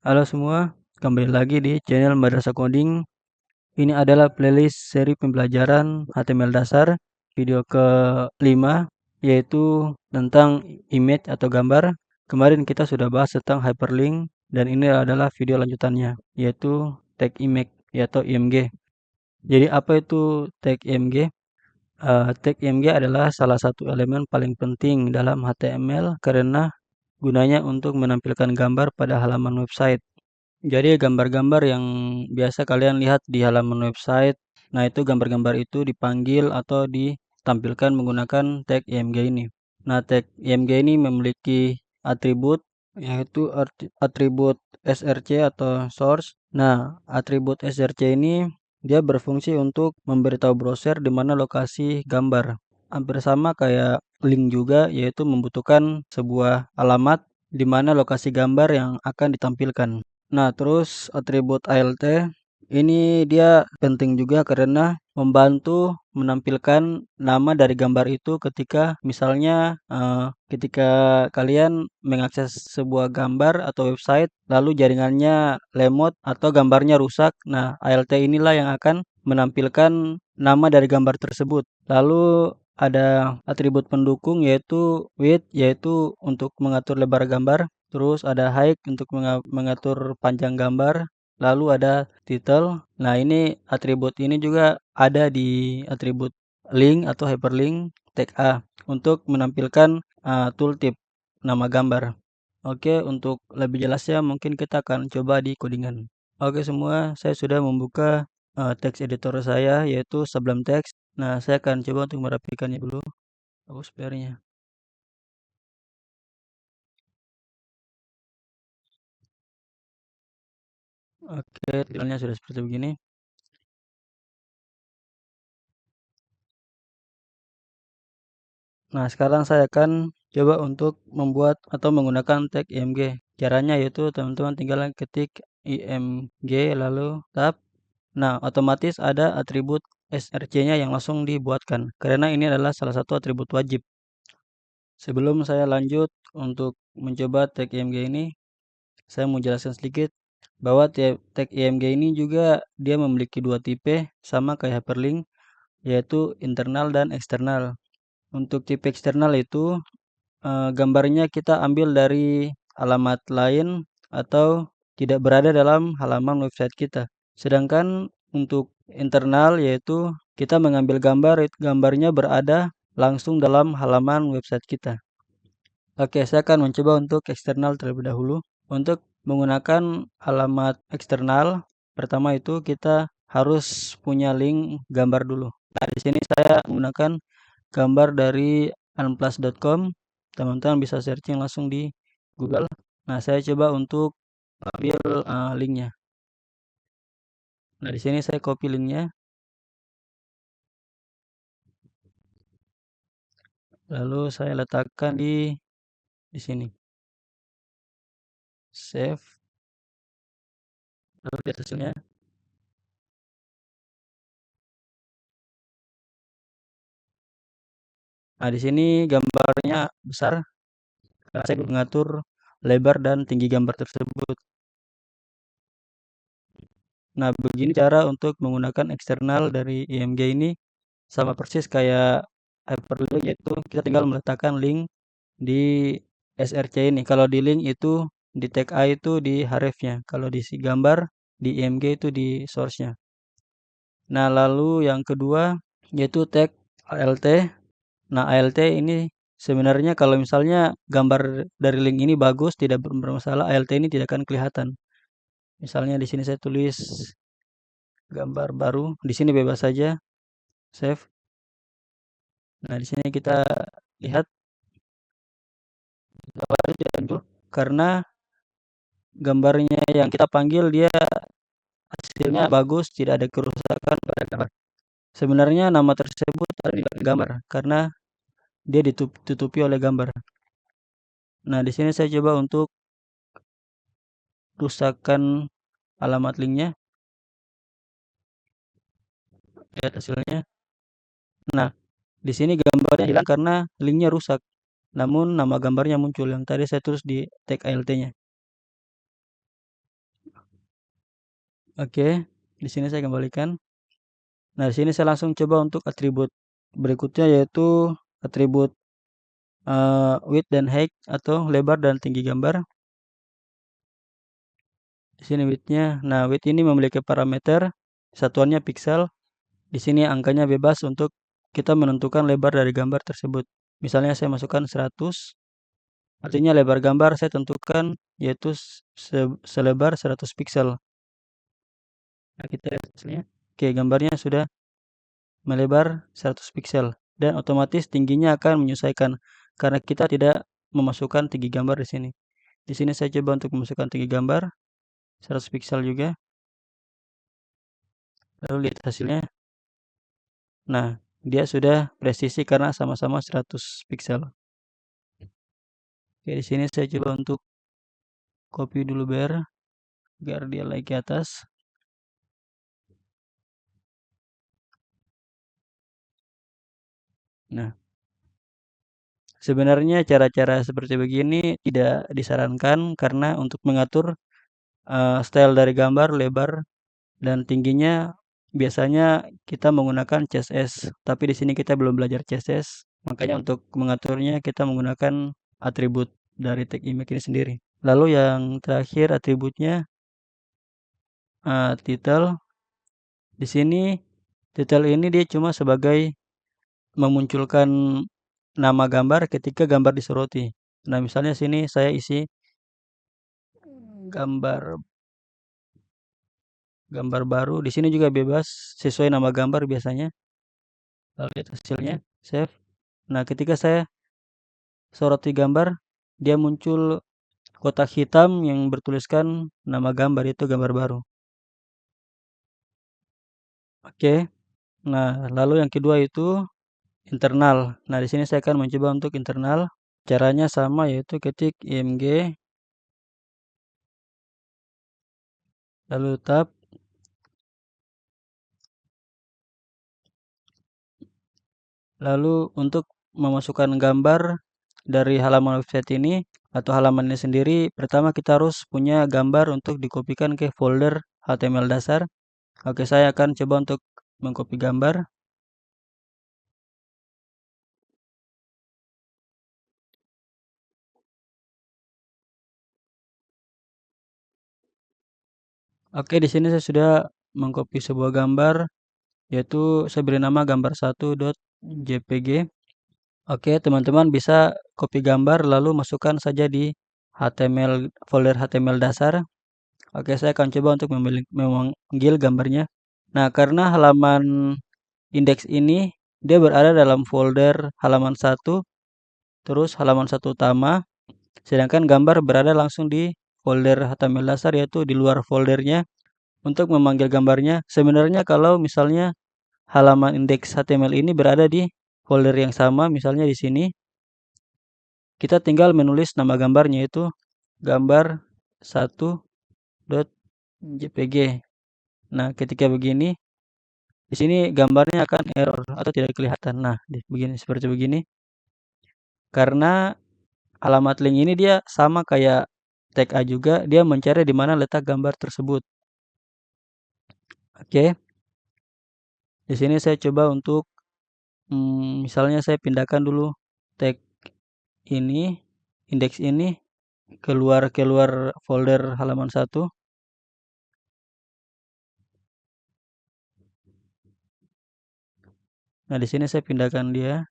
Halo semua, kembali lagi di channel Madrasah Coding. Ini adalah playlist seri pembelajaran HTML dasar video ke-5, yaitu tentang image atau gambar. Kemarin kita sudah bahas tentang hyperlink dan ini adalah video lanjutannya, yaitu tag image atau IMG. Jadi apa itu tag IMG? Tag IMG adalah salah satu elemen paling penting dalam HTML karena gunanya untuk menampilkan gambar pada halaman website. Jadi gambar-gambar yang biasa kalian lihat di halaman website, nah itu gambar-gambar itu dipanggil atau ditampilkan menggunakan tag IMG ini. Nah, tag IMG ini memiliki atribut, yaitu atribut src atau source. Nah, atribut src ini dia berfungsi untuk memberitahu browser di mana lokasi gambar. Hampir sama kayak link juga, yaitu membutuhkan sebuah alamat di mana lokasi gambar yang akan ditampilkan. Nah, terus atribut ALT ini dia penting juga karena membantu menampilkan nama dari gambar itu ketika misalnya ketika kalian mengakses sebuah gambar atau website lalu jaringannya lemot atau gambarnya rusak. Nah, ALT inilah yang akan menampilkan nama dari gambar tersebut. Lalu ada atribut pendukung yaitu width, yaitu untuk mengatur lebar gambar. Terus ada height untuk mengatur panjang gambar. Lalu ada title. Nah, ini atribut ini juga ada di atribut link atau hyperlink tag A untuk menampilkan tooltip nama gambar. Oke, untuk lebih jelasnya mungkin kita akan coba di codingan. Oke semua, saya sudah membuka text editor saya yaitu Sublime Text. Nah, saya akan coba untuk merapikannya dulu. Hapus PR-nya. Oke, tampilannya sudah seperti begini. Nah, sekarang saya akan coba untuk membuat atau menggunakan tag IMG. Caranya yaitu teman-teman tinggal ketik IMG lalu tab. Nah, otomatis ada atribut src-nya yang langsung dibuatkan karena ini adalah salah satu atribut wajib. Sebelum saya lanjut untuk mencoba tag IMG ini, saya mau jelaskan sedikit bahwa tag IMG ini juga dia memiliki dua tipe sama kayak hyperlink, yaitu internal dan eksternal. Untuk tipe eksternal itu gambarnya kita ambil dari alamat lain atau tidak berada dalam halaman website kita. Sedangkan untuk internal yaitu kita mengambil gambarnya berada langsung dalam halaman website kita. Oke, saya akan mencoba untuk eksternal terlebih dahulu. Untuk menggunakan alamat eksternal, pertama itu kita harus punya link gambar dulu. Nah, di sini saya menggunakan gambar dari unplus.com. Teman-teman bisa searching langsung di Google. Nah, saya coba untuk ambil linknya. Nah, di sini saya copy linknya. Lalu saya letakkan di sini. Save. Lalu lihat hasilnya. Nah, di sini gambarnya besar. Saya mengatur lebar dan tinggi gambar tersebut. Nah, begini cara untuk menggunakan eksternal dari IMG ini sama persis kayak hyperlink, yaitu kita tinggal meletakkan link di src ini. Kalau di link itu di tag A itu di hrefnya, kalau di si gambar di IMG itu di source-nya. Nah, lalu yang kedua yaitu tag ALT. Nah, ALT ini sebenarnya kalau misalnya gambar dari link ini bagus, tidak bermasalah, ALT ini tidak akan kelihatan. Misalnya di sini saya tulis gambar baru, di sini bebas saja, save. Nah, di sini kita lihat gambarnya tidak muncul karena gambarnya yang kita panggil dia hasilnya bagus, tidak ada kerusakan pada gambar. Sebenarnya nama tersebut ada di gambar karena dia ditutupi oleh gambar. Nah, di sini saya coba untuk rusakkan alamat linknya. Lihat hasilnya. Nah, di sini gambarnya hilang karena linknya rusak. Namun nama gambarnya muncul yang tadi saya tulis di tag ALT-nya. Oke, di sini saya kembalikan. Nah, di sini saya langsung coba untuk atribut berikutnya, yaitu atribut width dan height atau lebar dan tinggi gambar. Di sini width-nya. Nah, width ini memiliki parameter satuannya piksel. Di sini angkanya bebas untuk kita menentukan lebar dari gambar tersebut. Misalnya saya masukkan 100, artinya lebar gambar saya tentukan yaitu selebar 100 piksel. Nah, kita lihat hasilnya. Oke, gambarnya sudah melebar 100 piksel dan otomatis tingginya akan menyesuaikan karena kita tidak memasukkan tinggi gambar di sini. Di sini saya coba untuk memasukkan tinggi gambar 100 piksel juga. Lalu lihat hasilnya. Nah, dia sudah presisi karena sama-sama 100 piksel. Oke, di sini saya coba untuk copy dulu biar dia naik ke atas. Nah, sebenarnya cara-cara seperti begini tidak disarankan karena untuk mengatur style dari gambar, lebar dan tingginya biasanya kita menggunakan CSS. Tapi di sini kita belum belajar CSS, makanya untuk mengaturnya kita menggunakan atribut dari tag image ini sendiri. Lalu yang terakhir atributnya title. Di sini title ini dia cuma sebagai memunculkan nama gambar ketika gambar disoroti. Nah, misalnya sini saya isi gambar gambar baru. Di sini juga bebas sesuai nama gambar biasanya. Lalu lihat hasilnya, save. Nah, ketika saya soroti gambar, dia muncul kotak hitam yang bertuliskan nama gambar itu gambar baru. Oke. Nah, lalu yang kedua itu internal. Nah, di sini saya akan mencoba untuk internal. Caranya sama yaitu ketik img lalu tab. Lalu untuk memasukkan gambar dari halaman website ini atau halamannya sendiri, pertama kita harus punya gambar untuk dikopikan ke folder HTML dasar. Oke, saya akan coba untuk mengcopy gambar. Oke, di sini saya sudah mengcopy sebuah gambar, yaitu saya beri nama gambar1.jpg. Oke, teman-teman bisa copy gambar lalu masukkan saja di HTML folder HTML dasar. Oke, saya akan coba untuk memanggil gambarnya. Nah, karena halaman indeks ini dia berada dalam folder halaman 1, terus halaman 1 utama, sedangkan gambar berada langsung di folder HTML dasar yaitu di luar foldernya. Untuk memanggil gambarnya, sebenarnya kalau misalnya halaman indeks HTML ini berada di folder yang sama, misalnya di sini, kita tinggal menulis nama gambarnya yaitu gambar1.jpg. Nah, ketika begini, di sini gambarnya akan error atau tidak kelihatan. Nah, begini seperti begini. Karena alamat link ini dia sama kayak tag A juga, dia mencari di mana letak gambar tersebut. Oke. Di sini saya coba untuk misalnya saya pindahkan dulu tag ini, indeks ini keluar folder halaman 1. Nah, di sini saya pindahkan dia.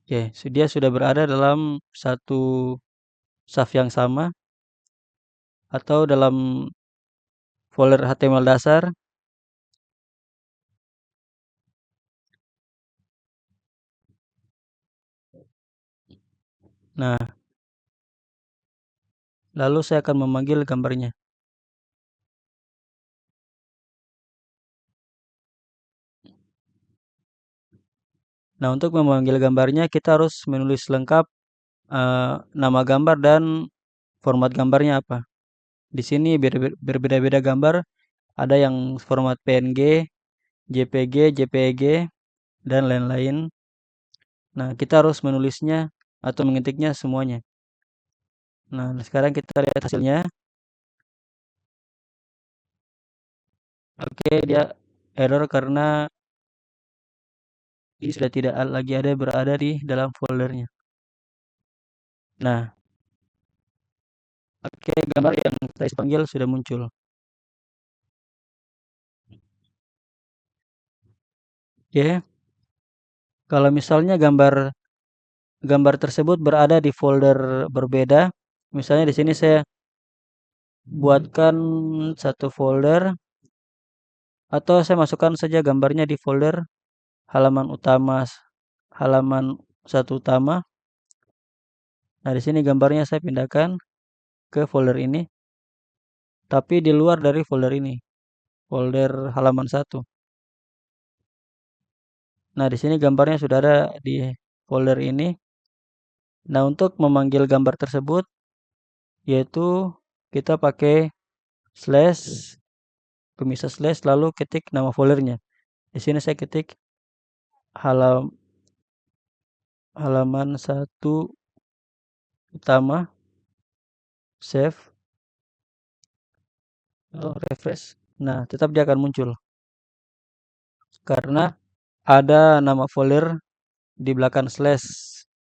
Oke, dia sudah berada dalam satu saf yang sama atau dalam folder HTML dasar. Nah, lalu saya akan memanggil gambarnya. Nah, untuk memanggil gambarnya kita harus menulis lengkap nama gambar dan format gambarnya apa. Di sini berbeda-beda gambar, ada yang format PNG, JPG, JPEG, dan lain-lain. Nah, kita harus menulisnya atau mengetiknya semuanya. Nah, sekarang kita lihat hasilnya. Oke, dia error karena ini sudah tidak lagi ada berada di dalam foldernya. Nah, oke, gambar yang saya panggil sudah muncul. Oke, kalau misalnya gambar gambar tersebut berada di folder berbeda, misalnya di sini saya buatkan satu folder atau saya masukkan saja gambarnya di folder halaman utama, halaman satu utama. Nah, di sini gambarnya saya pindahkan ke folder ini, tapi di luar dari folder ini, folder halaman satu. Nah, di sini gambarnya sudah ada di folder ini. Nah, untuk memanggil gambar tersebut, yaitu kita pakai slash, pemisah slash, lalu ketik nama foldernya. Di sini saya ketik halam, halaman satu utama, save, atau refresh. Nah, tetap dia akan muncul karena ada nama folder di belakang slash,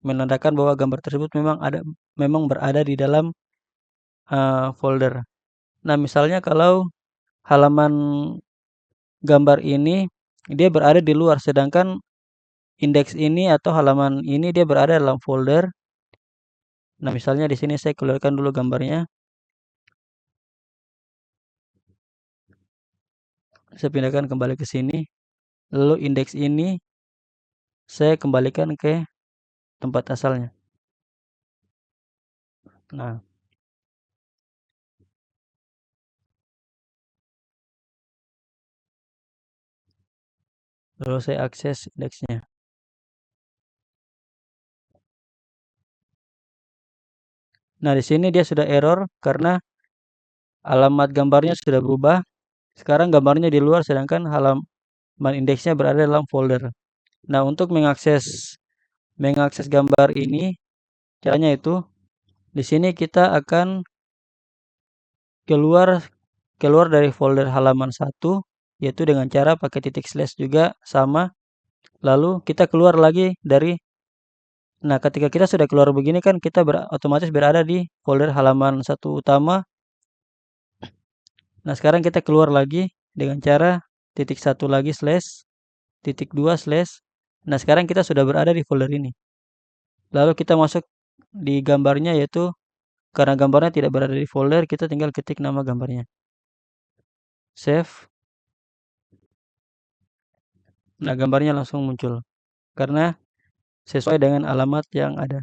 menandakan bahwa gambar tersebut memang berada di dalam folder. Nah, misalnya kalau halaman gambar ini dia berada di luar, sedangkan indeks ini atau halaman ini dia berada dalam folder. Nah, misalnya di sini saya keluarkan dulu gambarnya. Saya pindahkan kembali ke sini. Lalu indeks ini saya kembalikan ke tempat asalnya. Nah, lalu saya akses indeksnya. Nah, di sini dia sudah error karena alamat gambarnya sudah berubah. Sekarang gambarnya di luar sedangkan halaman indeksnya berada dalam folder. Nah, untuk mengakses gambar ini caranya itu di sini kita akan keluar keluar dari folder halaman satu, yaitu dengan cara pakai titik slash juga sama. Lalu kita keluar lagi dari, nah, ketika kita sudah keluar begini kan kita otomatis berada di folder halaman satu utama. Nah, sekarang kita keluar lagi dengan cara titik satu lagi slash, titik dua slash. Nah, sekarang kita sudah berada di folder ini. Lalu kita masuk di gambarnya, yaitu karena gambarnya tidak berada di folder, kita tinggal ketik nama gambarnya. Save. Nah, gambarnya langsung muncul karena sesuai dengan alamat yang ada.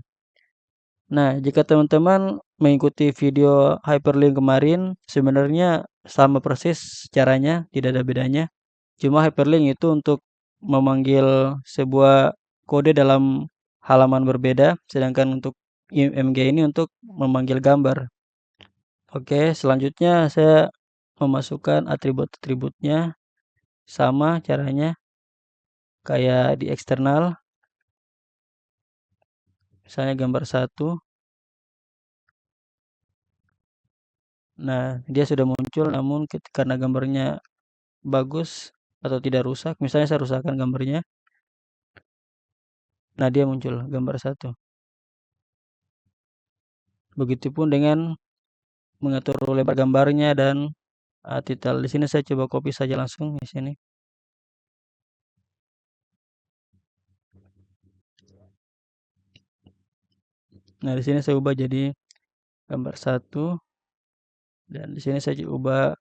Nah, jika teman-teman mengikuti video hyperlink kemarin, sebenarnya sama persis caranya, tidak ada bedanya. Cuma hyperlink itu untuk memanggil sebuah kode dalam halaman berbeda, sedangkan untuk IMG ini untuk memanggil gambar. Oke, selanjutnya saya memasukkan atribut-atributnya, sama caranya kayak di eksternal. Misalnya gambar satu. Nah, dia sudah muncul namun karena gambarnya bagus atau tidak rusak, misalnya saya rusakkan gambarnya. Nah, dia muncul gambar satu. Begitupun dengan mengatur lebar gambarnya dan titel. Di sini saya coba copy saja langsung di sini. Nah, di sini saya ubah jadi gambar satu dan di sini saya ubah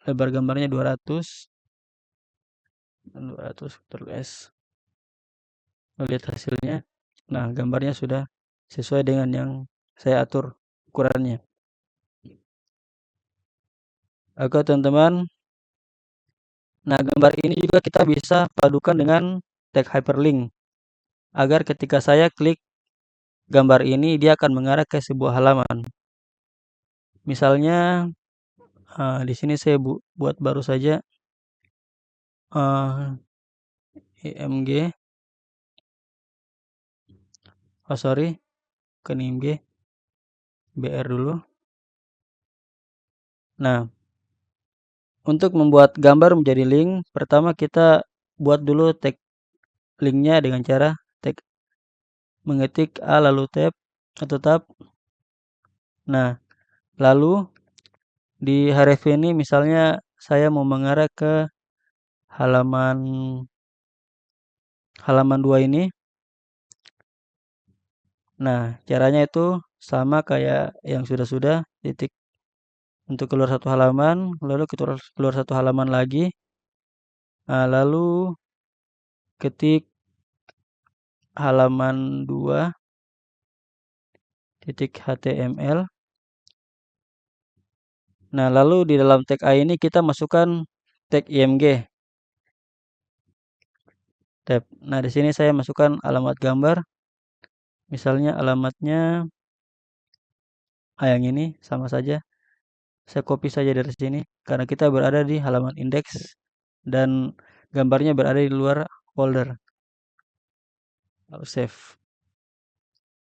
lebar gambarnya 200 dan 200 terus lihat hasilnya. Nah, gambarnya sudah sesuai dengan yang saya atur ukurannya. Oke, teman-teman. Nah, gambar ini juga kita bisa padukan dengan tag hyperlink agar ketika saya klik gambar ini dia akan mengarah ke sebuah halaman. Misalnya di sini saya buat baru saja IMG, oh sorry, bukan IMG, BR dulu. Nah, untuk membuat gambar menjadi link, pertama kita buat dulu tag linknya dengan cara mengetik A lalu tab atau tab. Nah, lalu di href ini misalnya saya mau mengarah ke halaman halaman 2 ini. Nah, caranya itu sama kayak yang sudah-sudah, titik untuk keluar satu halaman, lalu keluar satu halaman lagi. Nah, lalu ketik halaman 2 titik html. Nah, lalu di dalam tag A ini kita masukkan tag img. Tab. Nah, di sini saya masukkan alamat gambar. Misalnya alamatnya yang ini sama saja. Saya copy saja dari sini karena kita berada di halaman indeks dan gambarnya berada di luar folder. Lalu save.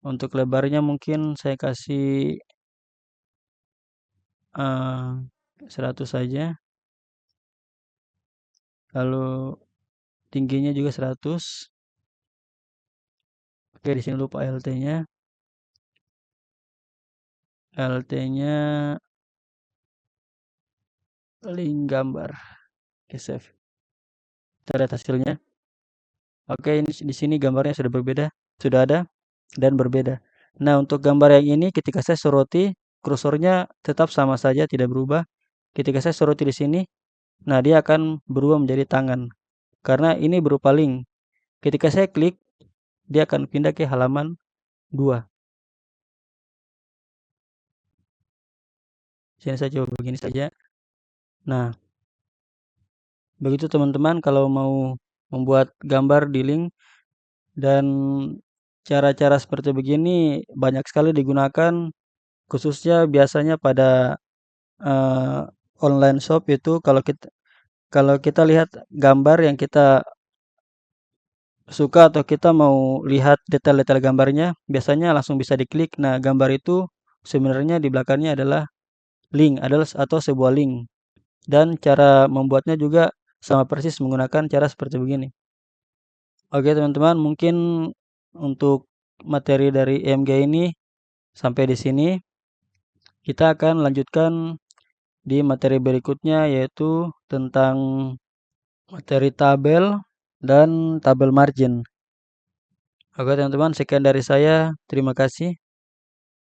Untuk lebarnya mungkin saya kasih 100 saja. Lalu tingginya juga 100. Oke, di sini lupa LT-nya. LT-nya link gambar. Oke, save. Kita lihat hasilnya. Oke, ini di sini gambarnya sudah berbeda, sudah ada dan berbeda. Nah, untuk gambar yang ini ketika saya soroti, kursornya tetap sama saja, tidak berubah. Ketika saya soroti di sini, nah dia akan berubah menjadi tangan. Karena ini berupa link. Ketika saya klik, dia akan pindah ke halaman 2. Sini saya coba begini saja. Nah, begitu teman-teman kalau mau membuat gambar di link, dan cara-cara seperti begini banyak sekali digunakan, khususnya biasanya pada online shop itu kalau kita lihat gambar yang kita suka atau kita mau lihat detail-detail gambarnya, biasanya langsung bisa diklik. Nah, gambar itu sebenarnya di belakangnya adalah link, atau sebuah link. Dan cara membuatnya juga sama persis menggunakan cara seperti begini. Oke teman-teman, mungkin untuk materi dari EMG ini sampai di sini. Kita akan lanjutkan di materi berikutnya, yaitu tentang materi tabel dan tabel margin. Oke teman-teman, sekian dari saya. Terima kasih.